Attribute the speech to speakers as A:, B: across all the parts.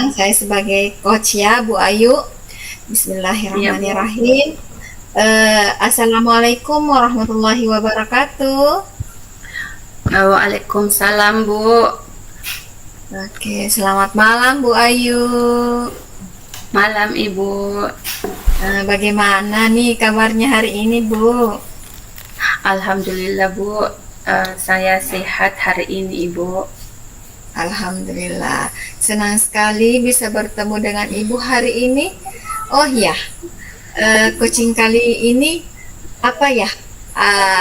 A: sekarang saya sebagai coach ya, Bu Ayu.
B: Iya, Bu.
A: Bismillahirrahmanirrahim. Assalamualaikum warahmatullahi wabarakatuh.
B: Waalaikumsalam, Bu.
A: Oke, selamat malam Bu Ayu.
B: Malam, Ibu.
A: Bagaimana nih kabarnya hari ini Bu?
B: Alhamdulillah, Bu. Saya sehat hari ini, Ibu.
A: Alhamdulillah, senang sekali bisa bertemu dengan Ibu hari ini. Oh ya, coaching kali ini apa ya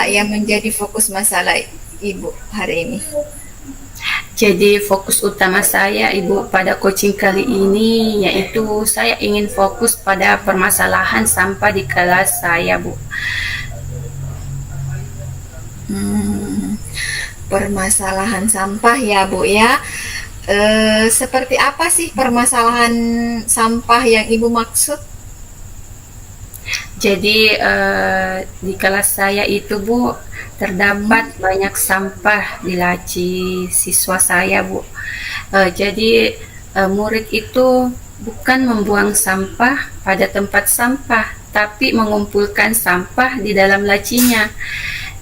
A: yang menjadi fokus masalah Ibu hari ini?
B: Jadi fokus utama saya, Ibu, pada coaching kali ini yaitu saya ingin fokus pada permasalahan sampah di kelas saya, Bu.
A: Hmm, permasalahan sampah ya Bu ya. Seperti apa sih permasalahan sampah yang Ibu maksud?
B: Jadi di kelas saya itu, Bu,
A: Hmm,
B: terdapat banyak sampah di laci siswa saya, Bu. Jadi murid itu bukan membuang sampah pada tempat sampah, tapi mengumpulkan sampah di dalam lacinya.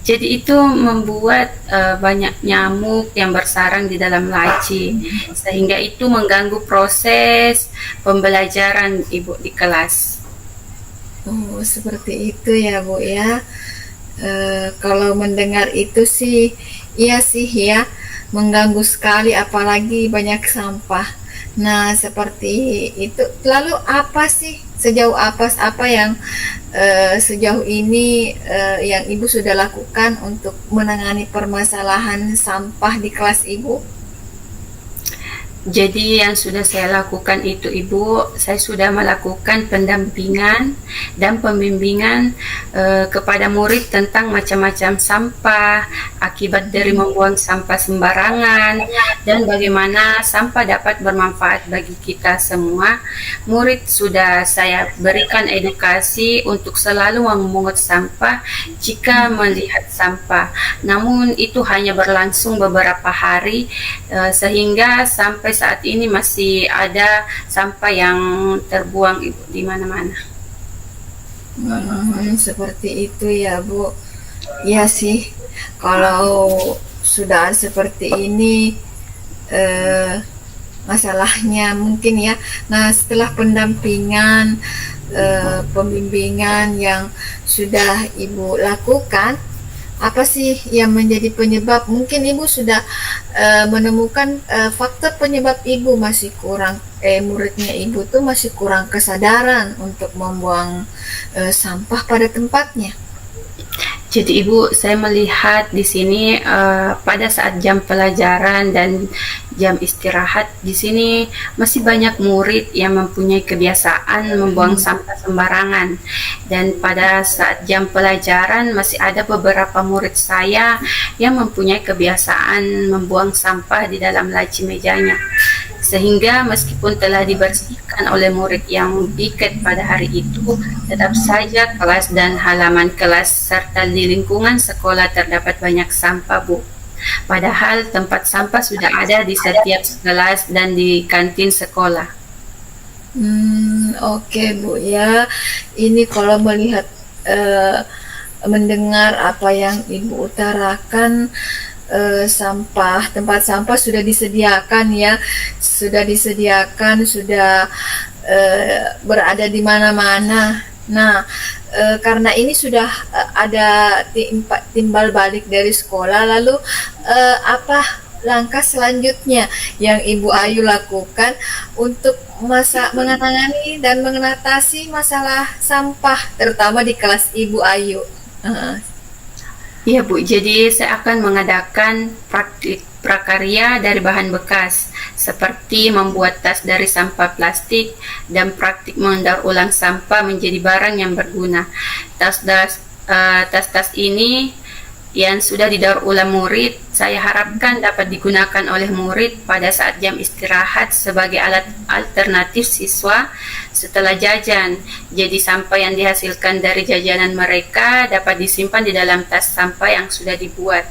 B: Jadi itu membuat banyak nyamuk yang bersarang di dalam laci, sehingga itu mengganggu proses pembelajaran Ibu di kelas.
A: oh seperti itu ya Bu ya. Kalau mendengar itu sih, iya sih ya, mengganggu sekali apalagi banyak sampah. Nah, seperti itu. Lalu apa sih sejauh apa yang sejauh ini yang Ibu sudah lakukan untuk menangani permasalahan sampah di kelas Ibu?
B: Jadi yang sudah saya lakukan itu, Ibu, saya sudah melakukan pendampingan dan pembimbingan kepada murid tentang macam-macam sampah, akibat dari membuang sampah sembarangan, dan bagaimana sampah dapat bermanfaat bagi kita semua. Murid sudah saya berikan edukasi untuk selalu memungut sampah jika melihat sampah. Namun itu hanya berlangsung beberapa hari, sehingga sampai saat ini masih ada sampah yang terbuang, Ibu, di mana-mana.
A: Seperti itu ya Bu. Iya sih, kalau sudah seperti ini eh, masalahnya mungkin ya. Nah, setelah pendampingan, pembimbingan yang sudah Ibu lakukan, apa sih yang menjadi penyebab? Mungkin Ibu sudah menemukan faktor penyebab Ibu masih kurang, muridnya Ibu tuh masih kurang kesadaran untuk membuang sampah pada tempatnya.
B: Jadi Ibu, saya melihat di sini pada saat jam pelajaran dan jam istirahat di sini masih banyak murid yang mempunyai kebiasaan membuang sampah sembarangan. Dan pada saat jam pelajaran masih ada beberapa murid saya yang mempunyai kebiasaan membuang sampah di dalam laci mejanya. Sehingga meskipun telah dibersihkan oleh murid yang piket pada hari itu, tetap saja kelas dan halaman kelas serta di lingkungan sekolah terdapat banyak sampah, Bu. Padahal tempat sampah sudah ada di setiap kelas dan di kantin sekolah.
A: Oke Bu ya. Ini kalau melihat eh, mendengar apa yang Ibu utarakan, sampah tempat sampah sudah disediakan ya, sudah disediakan, sudah berada di mana-mana. Nah, karena ini sudah ada timbal balik dari sekolah, lalu apa langkah selanjutnya yang Ibu Ayu lakukan untuk menangani dan mengatasi masalah sampah, terutama di kelas Ibu Ayu? Uh,
B: Iya, Bu, jadi saya akan mengadakan praktik prakarya dari bahan bekas, seperti membuat tas dari sampah plastik dan praktik mendaur ulang sampah menjadi barang yang berguna. Tas-tas ini yang sudah didaur ulang murid, saya harapkan dapat digunakan oleh murid pada saat jam istirahat sebagai alat alternatif siswa setelah jajan. Jadi sampah yang dihasilkan dari jajanan mereka dapat disimpan di dalam tas sampah yang sudah dibuat.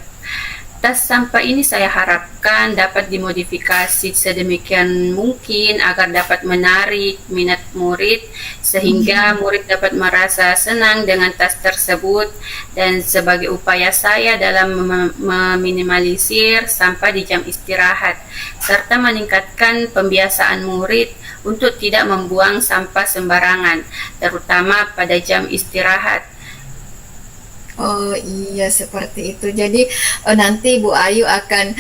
B: tas sampah ini saya harapkan dapat dimodifikasi sedemikian mungkin agar dapat menarik minat murid sehingga murid dapat merasa senang dengan tas tersebut, dan sebagai upaya saya dalam meminimalisir sampah di jam istirahat serta meningkatkan pembiasaan murid untuk tidak membuang sampah sembarangan terutama pada jam istirahat.
A: Oh iya seperti itu. Jadi nanti Bu Ayu akan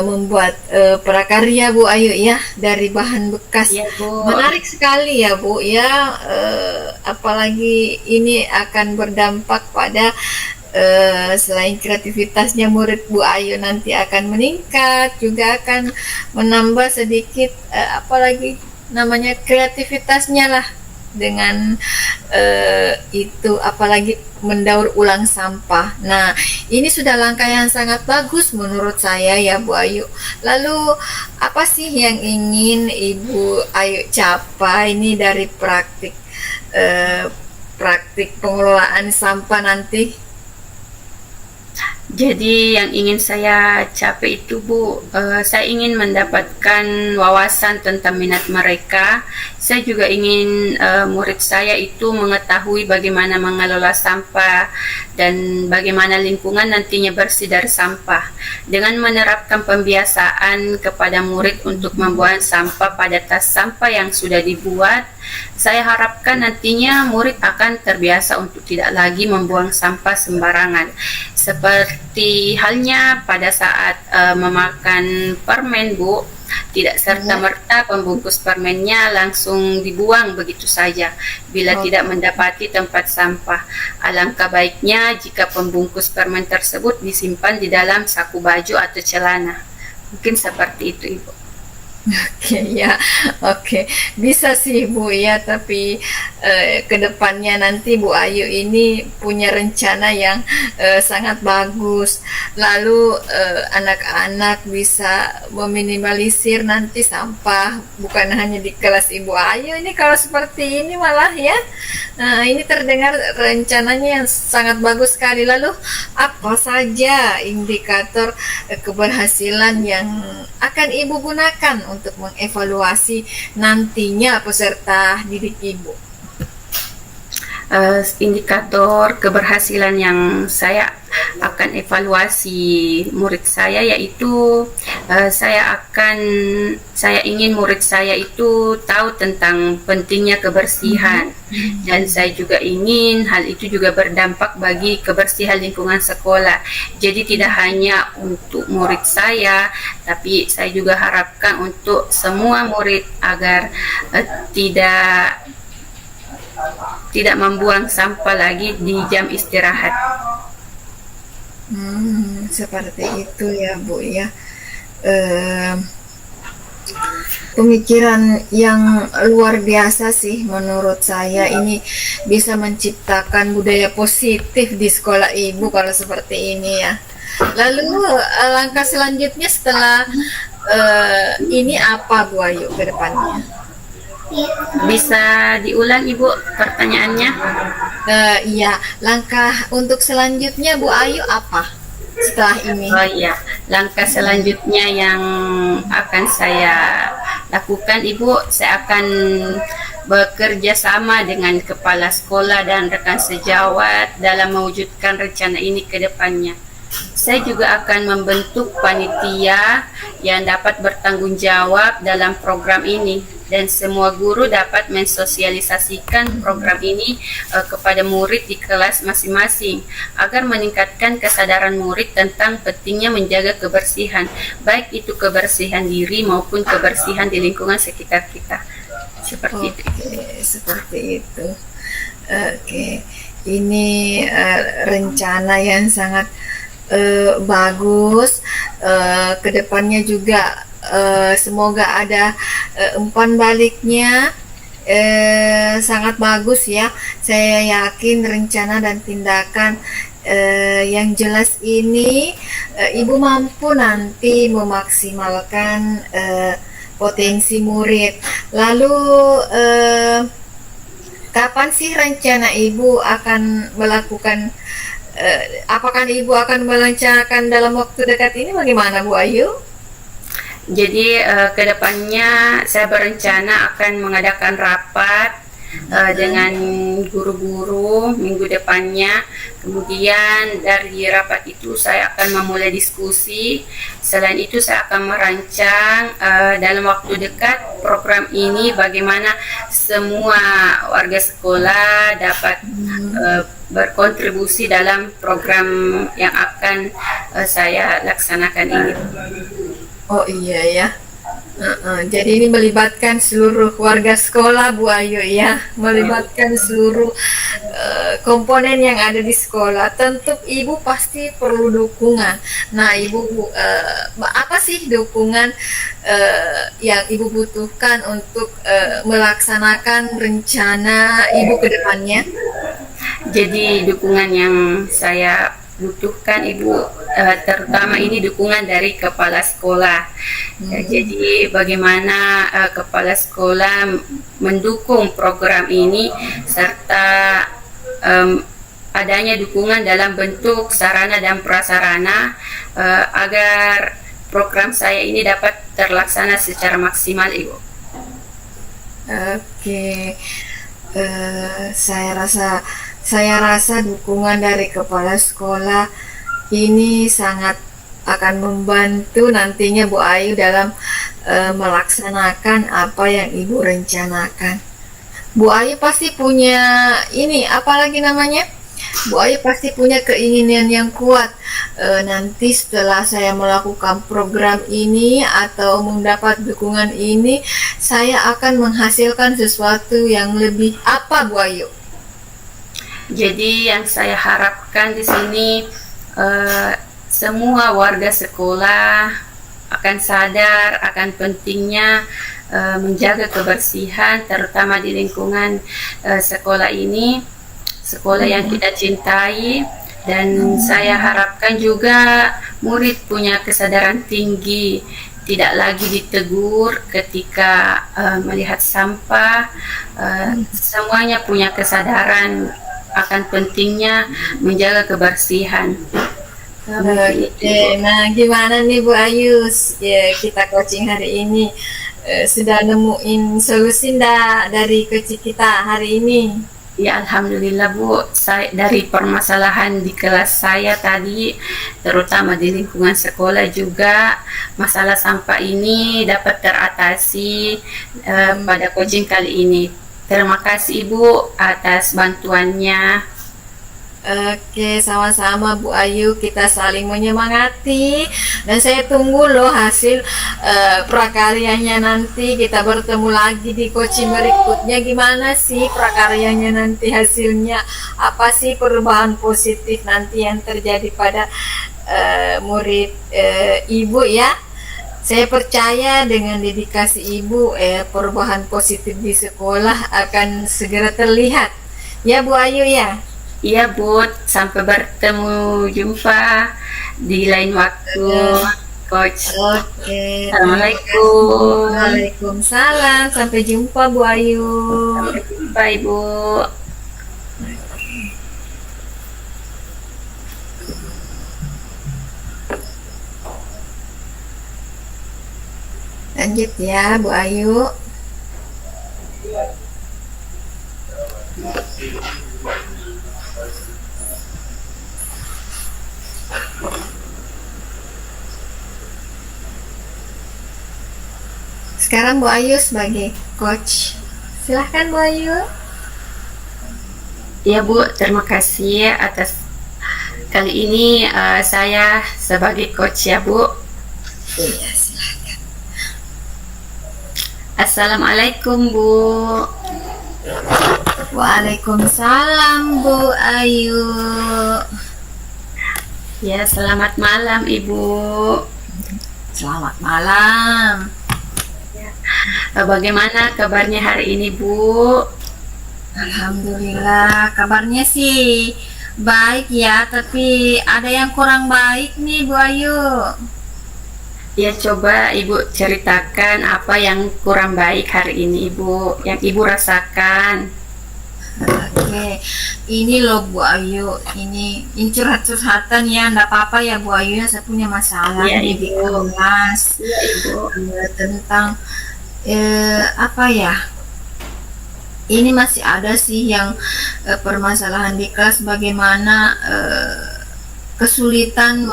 A: membuat prakarya Bu Ayu ya dari bahan bekas.
B: Ya, Bu.
A: Menarik sekali ya Bu ya. Apalagi ini akan berdampak pada selain kreativitasnya murid Bu Ayu nanti akan meningkat, juga akan menambah sedikit apalagi namanya kreativitasnya lah dengan itu, apalagi mendaur ulang sampah. Nah, ini sudah langkah yang sangat bagus menurut saya ya Bu Ayu. Lalu apa sih yang ingin Ibu Ayu capai ini dari praktik pengelolaan sampah nanti?
B: Jadi yang ingin saya capai itu Bu, saya ingin mendapatkan wawasan tentang minat mereka. Saya juga ingin murid saya itu mengetahui bagaimana mengelola sampah dan bagaimana lingkungan nantinya bersih dari sampah. Dengan menerapkan pembiasaan kepada murid untuk membuang sampah pada tas sampah yang sudah dibuat, saya harapkan nantinya murid akan terbiasa untuk tidak lagi membuang sampah sembarangan. Seperti halnya pada saat memakan permen Bu, tidak serta-merta pembungkus permennya langsung dibuang begitu saja bila tidak mendapati tempat sampah. Alangkah baiknya jika pembungkus permen tersebut disimpan di dalam saku baju atau celana. Mungkin seperti itu Ibu.
A: Oke ya, oke bisa sih Bu ya, tapi kedepannya nanti Bu Ayu ini punya rencana yang sangat bagus. Lalu anak-anak bisa meminimalisir nanti sampah, bukan hanya di kelas Ibu Ayu ini kalau seperti ini malah ya. Nah, ini terdengar rencananya yang sangat bagus sekali. Lalu apa saja indikator keberhasilan yang akan Ibu gunakan untuk mengevaluasi nantinya peserta didik Ibu?
B: Indikator keberhasilan yang saya akan evaluasi murid saya yaitu saya ingin murid saya itu tahu tentang pentingnya kebersihan, dan saya juga ingin hal itu juga berdampak bagi kebersihan lingkungan sekolah. Jadi tidak hanya untuk murid saya, tapi saya juga harapkan untuk semua murid agar tidak membuang sampah lagi di jam istirahat.
A: Seperti itu ya Bu ya. Pemikiran yang luar biasa sih menurut saya, ini bisa menciptakan budaya positif di sekolah Ibu kalau seperti ini ya. Lalu langkah selanjutnya setelah ini apa Bu Ayu ke depannya?
B: Bisa diulang Ibu pertanyaannya?
A: Iya, langkah untuk selanjutnya Bu Ayu apa setelah ini?
B: Oh iya, langkah selanjutnya yang akan saya lakukan Ibu, saya akan bekerja sama dengan kepala sekolah dan rekan sejawat dalam mewujudkan rencana ini ke depannya. Saya juga akan membentuk panitia yang dapat bertanggung jawab dalam program ini, dan semua guru dapat mensosialisasikan program ini kepada murid di kelas masing-masing agar meningkatkan kesadaran murid tentang pentingnya menjaga kebersihan, baik itu kebersihan diri maupun kebersihan di lingkungan sekitar kita. Seperti itu.
A: Seperti itu. Oke. Ini rencana yang sangat bagus. Kedepannya juga semoga ada umpan baliknya sangat bagus ya. Saya yakin rencana dan tindakan yang jelas ini Ibu mampu nanti memaksimalkan potensi murid. Lalu kapan sih rencana Ibu akan melakukan apakah Ibu akan melancarkan dalam waktu dekat ini bagaimana Bu Ayu?
B: Jadi kedepannya saya berencana akan mengadakan rapat dengan guru-guru minggu depannya. Kemudian dari rapat itu saya akan memulai diskusi. Selain itu saya akan merancang dalam waktu dekat program ini bagaimana semua warga sekolah dapat berkontribusi dalam program yang akan saya laksanakan ini.
A: Oh iya ya. Jadi ini melibatkan seluruh warga sekolah Bu Ayu ya, melibatkan seluruh komponen yang ada di sekolah. Tentu Ibu pasti perlu dukungan. Nah Ibu, apa sih dukungan yang Ibu butuhkan untuk melaksanakan rencana Ibu ke depannya?
B: Jadi dukungan yang saya butuhkan Ibu, terutama ini dukungan dari kepala sekolah. Jadi bagaimana kepala sekolah mendukung program ini serta adanya dukungan dalam bentuk sarana dan prasarana agar program saya ini dapat terlaksana secara maksimal Ibu.
A: Oke. Saya rasa dukungan dari kepala sekolah ini sangat akan membantu nantinya Bu Ayu dalam melaksanakan apa yang Ibu rencanakan. Bu Ayu pasti punya ini, apalagi namanya? Bu Ayu pasti punya keinginan yang kuat. Nanti setelah saya melakukan program ini atau mendapat dukungan ini, saya akan menghasilkan sesuatu yang lebih apa Bu Ayu?
B: Jadi yang saya harapkan di sini semua warga sekolah akan sadar akan pentingnya menjaga kebersihan, terutama di lingkungan sekolah ini, sekolah yang kita cintai. Dan saya harapkan juga murid punya kesadaran tinggi, tidak lagi ditegur ketika melihat sampah. Semuanya punya kesadaran akan pentingnya menjaga kebersihan.
A: Oke, nah gimana nih Bu Ayu? Ya, kita coaching hari ini sudah nemuin solusi ndak dari coaching kita hari ini?
B: Ya Alhamdulillah Bu, dari permasalahan di kelas saya tadi, terutama di lingkungan sekolah juga, masalah sampah ini dapat teratasi pada coaching kali ini. Terima kasih Ibu atas bantuannya.
A: Oke, sama-sama Bu Ayu, kita saling menyemangati dan saya tunggu loh hasil prakaryanya nanti. Kita bertemu lagi di coaching berikutnya. Gimana sih prakaryanya nanti, hasilnya apa sih perubahan positif nanti yang terjadi pada murid Ibu ya. Saya percaya dengan dedikasi Ibu, perubahan positif di sekolah akan segera terlihat. Ya Bu Ayu ya?
B: Iya Bu, sampai bertemu jumpa di lain waktu, Coach.
A: Oke.
B: Assalamualaikum.
A: Waalaikumsalam. Sampai jumpa Bu Ayu.
B: Sampai jumpa Ibu.
A: Lanjut ya Bu Ayu. Sekarang Bu Ayu sebagai coach. Silahkan Bu Ayu.
B: Ya Bu, terima kasih atas kali ini saya sebagai coach ya Bu.
A: Iya, silahkan.
B: Assalamualaikum Bu.
A: Waalaikumsalam Bu Ayu.
B: Ya, selamat malam Ibu.
A: Selamat malam.
B: Bagaimana kabarnya hari ini Bu?
A: Alhamdulillah, kabarnya sih baik ya, tapi ada yang kurang baik nih Bu Ayu.
B: Ya, coba Ibu ceritakan apa yang kurang baik hari ini Ibu, yang Ibu rasakan.
A: Oke, Oke, ini loh Bu Ayu, ini curhat-curhatan ya, enggak apa-apa ya Bu Ayu ya, saya punya masalah
B: Iya,
A: nih di
B: Ibu.
A: kelas
B: Iya, Ibu.
A: tentang apa ya? Ini masih ada sih yang permasalahan di kelas bagaimana kesulitan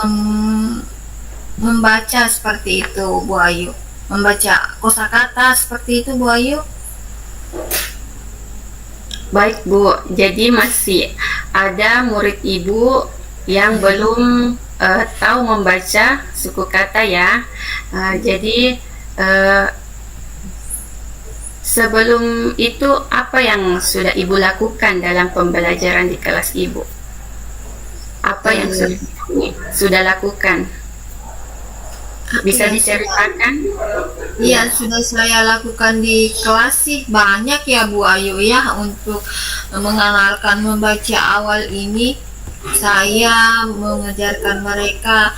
A: membaca seperti itu Bu Ayu, membaca kosakata seperti itu Bu Ayu.
B: Baik, Bu. Jadi masih ada murid Ibu yang belum tahu membaca suku kata ya. Jadi eh, sebelum itu apa yang sudah Ibu lakukan dalam pembelajaran di kelas Ibu? Apa yang
A: Eh,
B: sudah lakukan? Bisa
A: yang
B: diceritakan?
A: Iya, sudah saya lakukan di kelas sih banyak ya Bu Ayu ya, untuk mengenalkan membaca awal ini. Saya mengajarkan mereka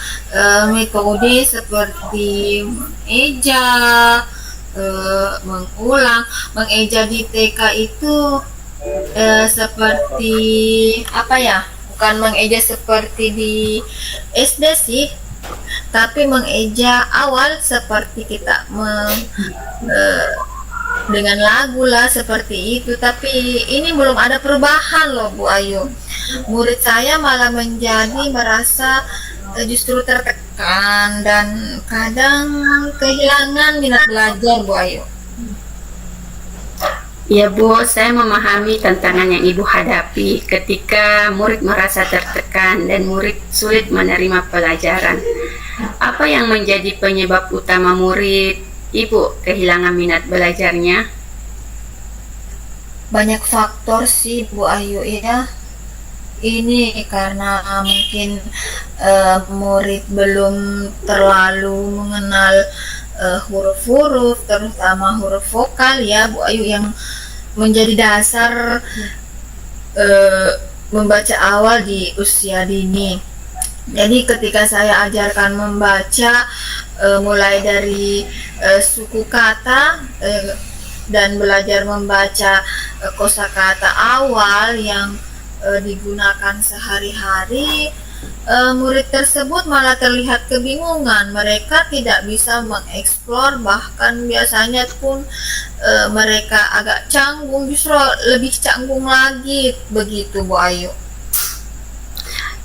A: metode seperti mengeja, mengulang. Mengeja di TK itu seperti apa ya? Bukan mengeja seperti di SD sih, tapi mengeja awal seperti kita eh, dengan lagu lah seperti itu. Tapi ini belum ada perubahan loh Bu Ayu. Murid saya malah menjadi merasa justru tertekan dan kadang kehilangan minat belajar Bu Ayu.
B: Ya Bu, saya memahami tantangan yang Ibu hadapi ketika murid merasa tertekan dan murid sulit menerima pelajaran. Apa yang menjadi penyebab utama murid Ibu kehilangan minat belajarnya?
A: Banyak faktor sih Bu Ayu ya. Ini karena mungkin murid belum terlalu mengenal huruf-huruf, terutama huruf vokal ya Bu Ayu, yang menjadi dasar eh, membaca awal di usia dini. Jadi ketika saya ajarkan membaca mulai dari suku kata dan belajar membaca kosakata awal yang digunakan sehari-hari, murid tersebut malah terlihat kebingungan. Mereka tidak bisa mengeksplor, bahkan biasanya pun mereka agak canggung, justru lebih canggung lagi begitu Bu Ayu.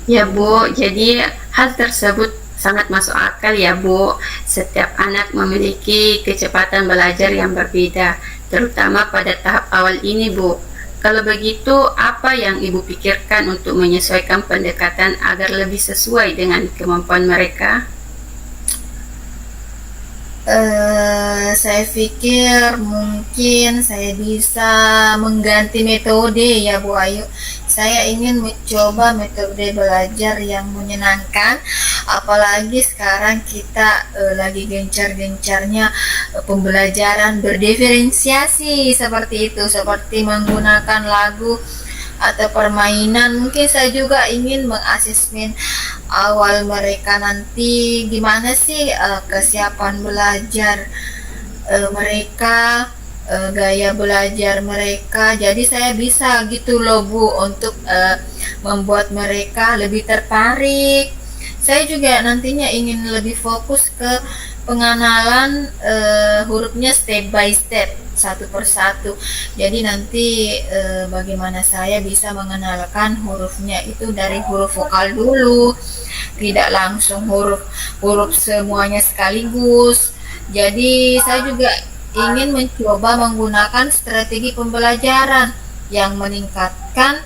B: Ya Bu, jadi hal tersebut sangat masuk akal ya Bu. Setiap anak memiliki kecepatan belajar yang berbeda, terutama pada tahap awal ini Bu. Kalau begitu, apa yang Ibu pikirkan untuk menyesuaikan pendekatan agar lebih sesuai dengan kemampuan mereka?
A: Saya pikir mungkin saya bisa mengganti metode ya Bu Ayu. Saya ingin mencoba metode belajar yang menyenangkan, apalagi sekarang kita lagi gencar-gencarnya pembelajaran berdiferensiasi seperti itu, seperti menggunakan lagu atau permainan. Mungkin saya juga ingin mengasesmen awal mereka nanti gimana sih kesiapan belajar mereka, gaya belajar mereka. Jadi saya bisa gitu loh Bu, untuk membuat mereka lebih tertarik. Saya juga nantinya ingin lebih fokus ke pengenalan hurufnya step by step, satu persatu. Jadi nanti bagaimana saya bisa mengenalkan hurufnya itu dari huruf vokal dulu, tidak langsung huruf semuanya sekaligus. Jadi saya juga ingin mencoba menggunakan strategi pembelajaran yang meningkatkan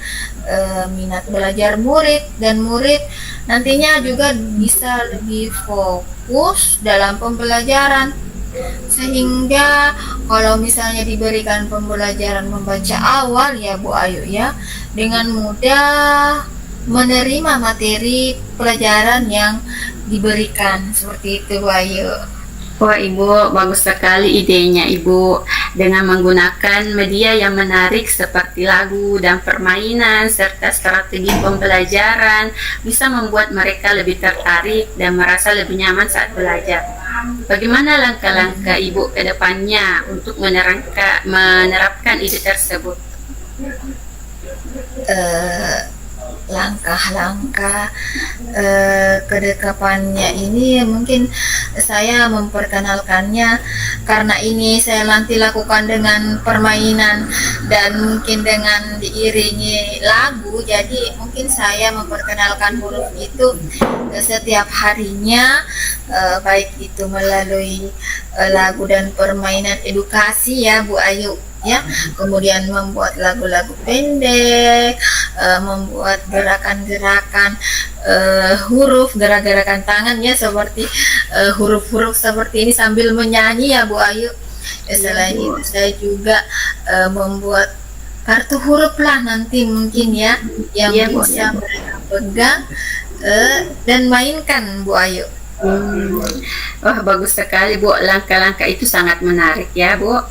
A: minat belajar murid, dan murid nantinya juga bisa lebih fokus dalam pembelajaran, sehingga kalau misalnya diberikan pembelajaran membaca awal ya Bu Ayu ya, dengan mudah menerima materi pelajaran yang diberikan seperti itu Bu Ayu.
B: Wah Ibu, bagus sekali idenya Ibu. Dengan menggunakan media yang menarik seperti lagu dan permainan serta strategi pembelajaran bisa membuat mereka lebih tertarik dan merasa lebih nyaman saat belajar. Bagaimana langkah-langkah Ibu ke depannya untuk menerapkan ide tersebut?
A: eh, langkah-langkah kedepannya ini mungkin saya memperkenalkannya, karena ini saya nanti lakukan dengan permainan dan mungkin dengan diiringi lagu, jadi mungkin saya memperkenalkan huruf itu setiap harinya, baik itu melalui lagu dan permainan edukasi ya Bu Ayu ya, kemudian membuat lagu-lagu pendek, membuat gerakan-gerakan huruf, gerakan tangan ya, seperti huruf-huruf seperti ini sambil menyanyi ya Bu Ayu. Selain itu saya juga membuat kartu huruf lah nanti mungkin ya, yang
B: Iya, Bu.
A: bisa mereka pegang dan mainkan Bu Ayu.
B: Wah, bagus sekali, Bu. Langkah-langkah itu sangat menarik ya, Bu.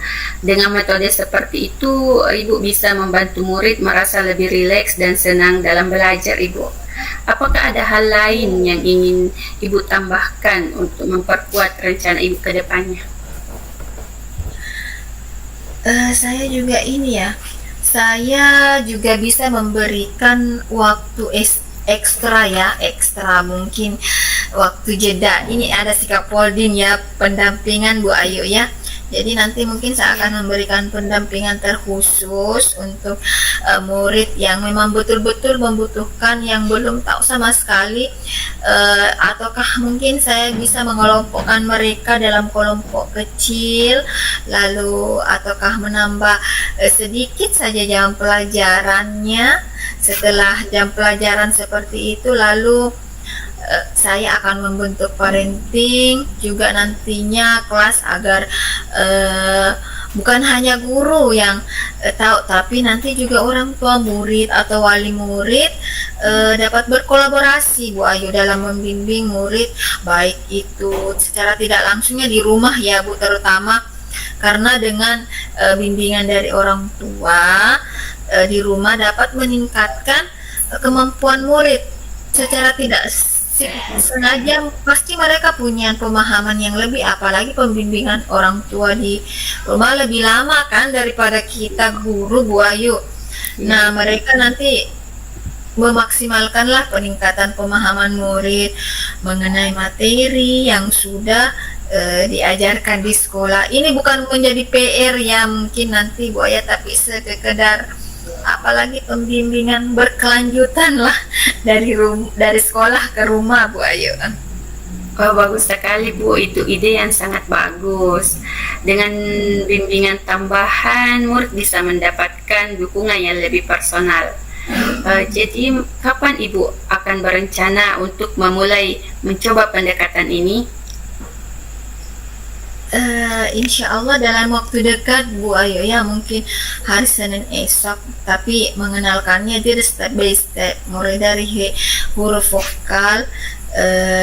B: Dengan metode seperti itu, Ibu bisa membantu murid merasa lebih rileks dan senang dalam belajar, Ibu. Apakah ada hal lain yang ingin Ibu tambahkan untuk memperkuat rencana Ibu ke depannya?
A: Saya juga ini ya, saya juga bisa memberikan waktu ekstra ya, ekstra mungkin waktu jeda. Ini ada sikap Poldin ya, pendampingan Bu Ayu ya. Jadi nanti mungkin saya akan memberikan pendampingan terkhusus untuk murid yang memang betul-betul membutuhkan, yang belum tahu sama sekali, ataukah mungkin saya bisa mengelompokkan mereka dalam kelompok kecil, lalu ataukah menambah sedikit saja jam pelajarannya. Setelah jam pelajaran seperti itu, lalu saya akan membentuk parenting juga nantinya kelas, agar bukan hanya guru yang tahu, tapi nanti juga orang tua murid atau wali murid dapat berkolaborasi Bu Ayu dalam membimbing murid, baik itu secara tidak langsungnya di rumah ya Bu, terutama karena dengan bimbingan dari orang tua di rumah dapat meningkatkan kemampuan murid secara tidak sengaja. Pasti mereka punya pemahaman yang lebih, apalagi pembimbingan orang tua di rumah lebih lama kan daripada kita guru Bu Ayu. Nah, mereka nanti memaksimalkanlah peningkatan pemahaman murid mengenai materi yang sudah diajarkan di sekolah. Ini bukan menjadi PR ya mungkin nanti Bu Ayu, tapi sekedar apalagi pembimbingan berkelanjutan lah dari sekolah ke rumah Bu Ayu.
B: Oh, bagus sekali, Bu. Itu ide yang sangat bagus. Dengan bimbingan tambahan, murid bisa mendapatkan dukungan yang lebih personal. Jadi, kapan Ibu akan berencana untuk memulai mencoba pendekatan ini?
A: Insya Allah dalam waktu dekat Bu Ayu ya, mungkin hari Senin esok, tapi mengenalkannya dia step by step, mulai dari huruf vokal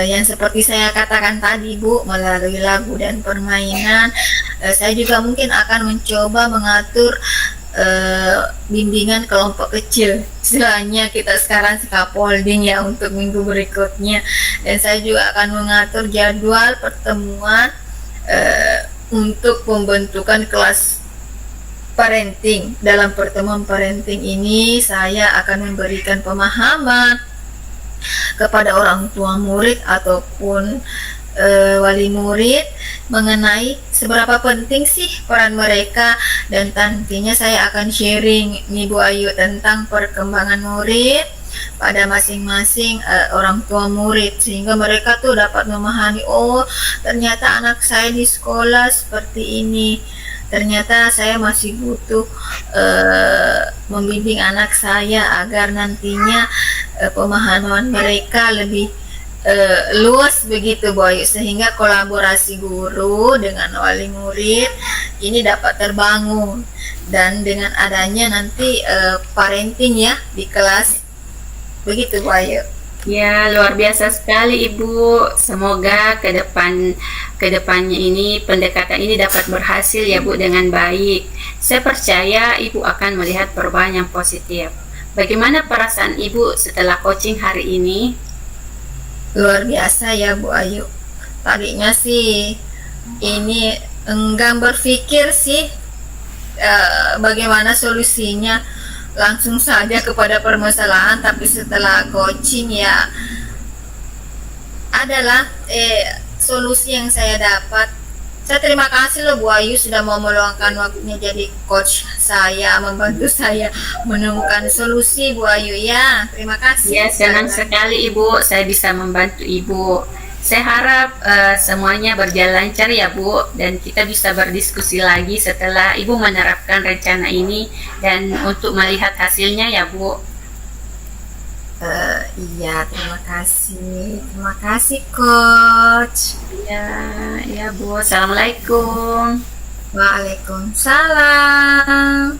A: yang seperti saya katakan tadi Bu, melalui lagu dan permainan. Saya juga mungkin akan mencoba mengatur bimbingan kelompok kecil, istilahnya kita sekarang scaffolding ya, untuk minggu berikutnya. Dan saya juga akan mengatur jadwal pertemuan untuk pembentukan kelas parenting. Dalam pertemuan parenting ini saya akan memberikan pemahaman kepada orang tua murid ataupun wali murid mengenai seberapa penting sih peran mereka, dan nantinya saya akan sharing nih Bu Ayu tentang perkembangan murid pada masing-masing orang tua murid, sehingga mereka tuh dapat memahami, oh ternyata anak saya di sekolah seperti ini, ternyata saya masih butuh membimbing anak saya agar nantinya pemahaman mereka lebih luas begitu Bu Ayu, sehingga kolaborasi guru dengan wali murid ini dapat terbangun, dan dengan adanya nanti parenting ya di kelas. Begitu Bu Ayu.
B: Ya, luar biasa sekali Ibu. Semoga kedepannya ini pendekatan ini dapat berhasil ya Bu, dengan baik. Saya percaya Ibu akan melihat perubahan yang positif. Bagaimana perasaan Ibu setelah coaching hari ini?
A: Luar biasa ya Bu Ayu. Tadinya sih ini enggan berpikir sih bagaimana solusinya. langsung saja kepada permasalahan, tapi setelah coaching ya adalah solusi yang saya dapat. Saya terima kasih loh Bu Ayu sudah mau meluangkan waktunya jadi coach saya, membantu saya menemukan solusi Bu Ayu ya. Terima kasih.
B: Ya, senang sekali Ibu, saya bisa membantu Ibu. Saya harap semuanya berjalan lancar ya Bu, dan kita bisa berdiskusi lagi setelah Ibu menerapkan rencana ini dan untuk melihat hasilnya ya Bu.
A: Iya, terima kasih. Terima kasih coach.
B: Ya, ya Bu. Assalamualaikum.
A: Waalaikumsalam.